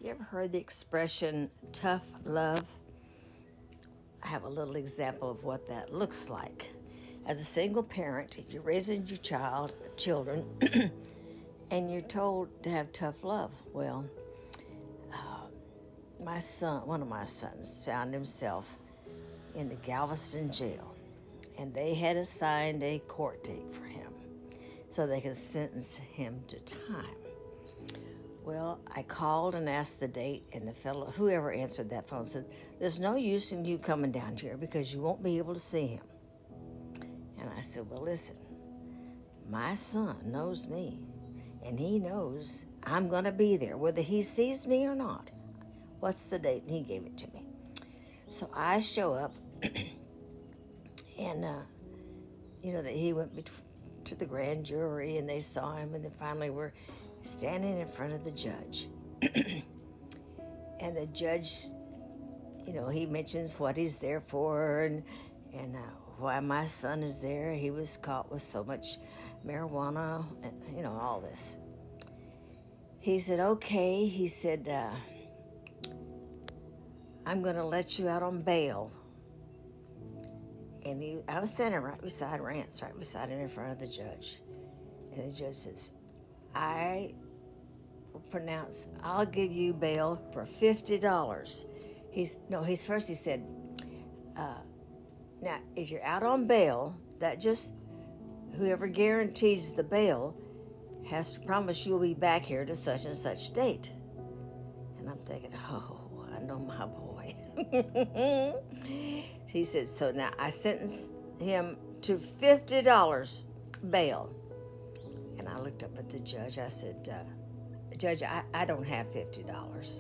You ever heard the expression tough love? I have a little example of what that looks like. As a single parent, you're raising your children, and you're told to have tough love. Well, one of my sons, found himself in the Galveston jail, and they had assigned a court date for him so they could sentence him to time. Well, I called and asked the date, and the fellow, whoever answered that phone, said, "There's no use in you coming down here because you won't be able to see him." And I said, "Well, listen, my son knows me, and he knows I'm going to be there, whether he sees me or not. What's the date?" And he gave it to me. So I show up, and that he went to the grand jury, and they saw him, and then finally we're standing in front of the judge. And the judge, he mentions what he's there for, and why my son is there. He was caught with so much marijuana, and all this. He said, "Okay," he said, "I'm going to let you out on bail." And I was standing right beside Rance, right beside him in front of the judge. And the judge says, "I I'll give you bail for $50. He said, "Now, if you're out on bail, that just, whoever guarantees the bail has to promise you'll be back here to such and such date." And I'm thinking, oh, I know my boy. He said, "So now I sentenced him to $50 bail." And I looked up at the judge. I said, "Judge, I don't have $50.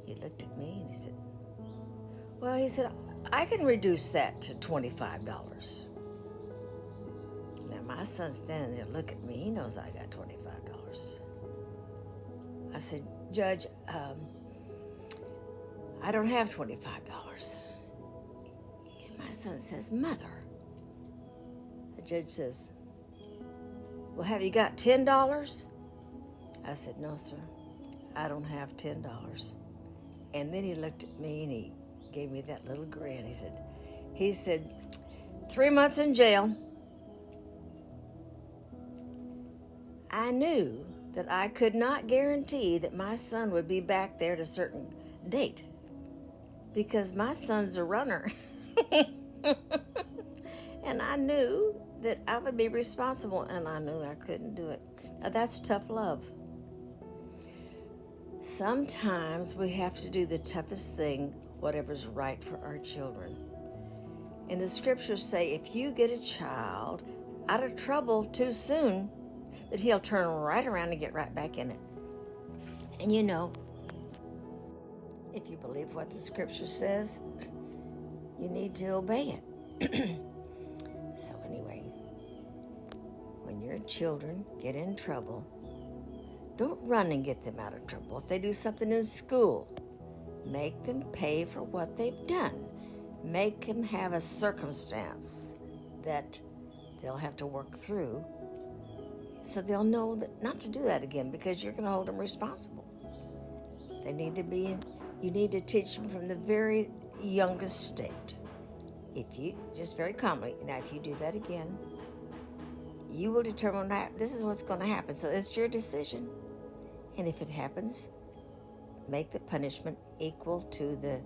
He looked at me and he said, "Well," he said, "I can reduce that to $25. Now, my son's standing there looking at me. He knows I got $25. I said, "Judge, I don't have $25. And my son says, "Mother." The judge says, "Well, have you got $10? I said, "No, sir, I don't have $10. And then he looked at me and he gave me that little grin. He said, 3 months in jail." I knew that I could not guarantee that my son would be back there at a certain date because my son's a runner. And I knew that I would be responsible, and I knew I couldn't do it. Now, that's tough love. Sometimes we have to do the toughest thing, whatever's right for our children. And the scriptures say if you get a child out of trouble too soon, that he'll turn right around and get right back in it. And if you believe what the scripture says, you need to obey it. So anyway, when your children get in trouble, don't run and get them out of trouble. If they do something in school, make them pay for what they've done. Make them have a circumstance that they'll have to work through so they'll know that not to do that again, because you're going to hold them responsible. You need to teach them from the very youngest state. Just very calmly, now if you do that again, you will determine that this is what's going to happen. So it's your decision. And if it happens, make the punishment equal to the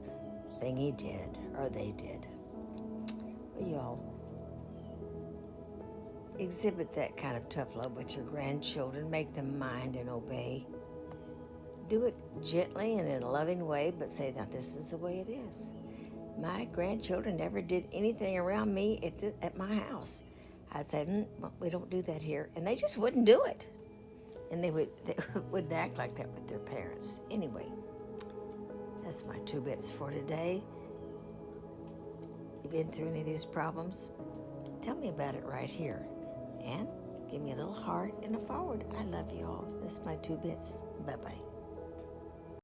thing he did or they did. Well, y'all, exhibit that kind of tough love with your grandchildren. Make them mind and obey. Do it gently and in a loving way, but say, "Now this is the way it is. My grandchildren never did anything around me at my house." I'd say, "We don't do that here." And they just wouldn't do it. And they wouldn't act like that with their parents. Anyway, that's my 2 bits for today. You been through any of these problems? Tell me about it right here. And give me a little heart and a forward. I love you all. This is my 2 bits. Bye-bye.